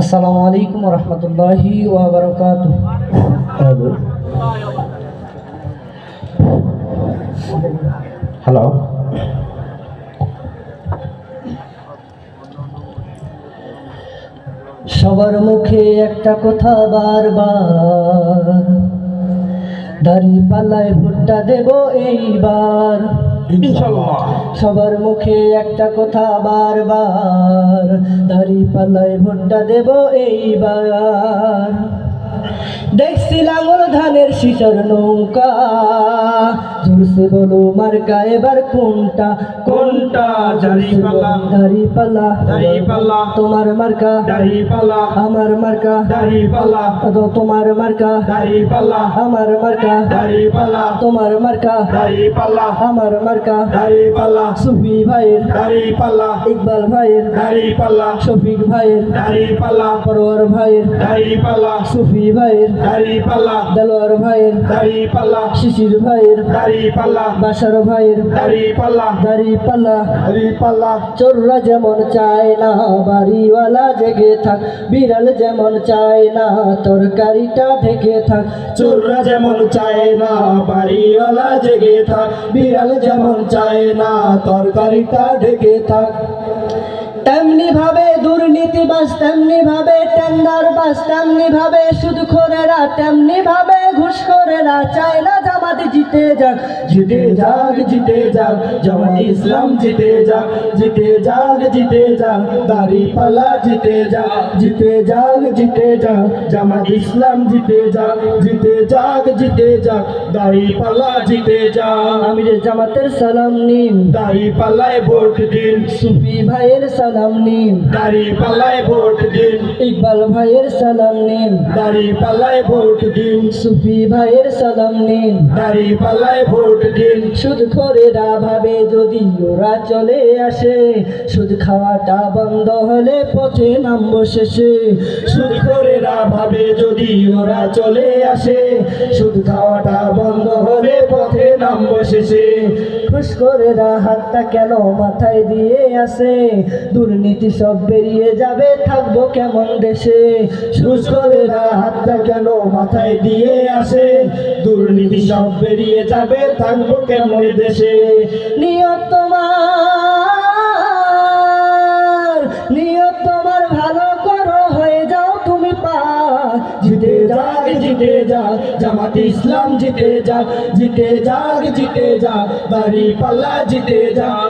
আসসালামু আলাইকুম ওয়া রাহমাতুল্লাহি ওয়া বারাকাতুহু। হ্যালো, সবার মুখে একটা কথা বারবার, দাড়ি পাল্লায় ভোটটা দেব এইবার ইনশাআল্লাহ। সবার মুখে একটা কথা বারবার, দাড়ি পাল্লায় ভোটটা দেব এইবার। দেখছি লাঙল ধানের শীষের নৌকা, জোরসে বলো মার্কা এবার কোনটা কোনটা? দাড়িপাল্লা, দাড়িপাল্লা, দাড়িপাল্লা। তোমার মার্কা দাড়িপাল্লা, আমার মার্কা, দাড়িপাল্লা, তোমার মার্কা দাড়িপাল্লা, আমার মার্কা, দাড়িপাল্লা, তোমার মার্কা দাড়িপাল্লা, আমার মার্কা। দাড়িপাল্লা, সুফি ভাইয়ের, দাড়িপাল্লা, ইকবাল ভাইয়ের, দাড়িপাল্লা, শফিক ভাইয়ের, দাড়িপাল্লা, পরোয়ার ভাইয়ের, দাড়িপাল্লা, সুফি ভাইয়ের, দাড়িপাল্লা, দেলোয়ার ভাইয়ের, দাড়িপাল্লা, শিশির ভাইয়ের, দাড়িপাল্লা, বাসার ভাইয়ের, দাড়িপাল্লা, দাড়িপাল্লা। দাড়িপাল্লা। চোররা যেমন চায় না বাড়িওয়ালা জেগে থাক, বিড়াল যেমন চায় না তরকারিটা ঢেকে থাক। চোররা যেমন চায় না বাড়িওয়ালা জেগে থাক, বিড়াল যেমন চায় না তরকারিটা ঢেকে থাক। তেমনি ভাবে দুর্নীতিবাজ, তেমনি ভাবে টেন্ডারবাজ, তেমনি ভাবে সুদখোরেরা, তেমনি ভাবে ঘুষখোরেরা চায় না জামাত জিতে যাক। জিতে যাক, জিতে যাক, জামাত ইসলাম জিতে যাক, জিতে যাক, জিতে যাক, দাড়িপাল্লা জিতে যাক, জিতে যাক, জিতে যাক, জামাত ইসলাম জিতে যাক, জিতে যাক, জিতে যাক, দাড়িপাল্লা জিতে যাক। আমিরের জামাতের সালাম নিন, দাড়িপাল্লায় ভোট দিন, সুফি ভাইয়ের সালাম নিন, দাড়িপাল্লায় ভোট দিন, ইকবাল ভাইয়ের সালাম নিন, দাড়িপাল্লায় ভোট দিন, সুফি ভাইয়ের সালাম নিন। দাড়িপাল্লায় ভোট দিন। সুদখোরেরা ভাবে যদি ওরা চলে আসে, সুদ খাওয়াটা বন্ধ হলে পথে নামবো শেষে। সুদখোরেরা ভাবে যদি ওরা চলে আসে, সুদ খাওয়াটা বন্ধ হলে পথে নামবো শেষে। ঘুষখোরেরা হাতটা কেন মাথায় দিয়ে আসে, দুর্নীতি সব বেরিয়ে যাবে থাকবো কেমন দেশে। ঘুষখোরেরা হাতটা কেন মাথায় দিয়ে আসে, দুর্নীতি সব বেরিয়ে যাবে থাকবো কেমন দেশে। নিয়ত তোমার, নিয়ত তোমার ভালো করো, হয়ে যাও তুমি পার। জিতে যাক, জিতে যাক, জামাত ইসলাম জিতে যাক, জিতে যাক, জিতে যাক, দাড়িপাল্লা জিতে যাক।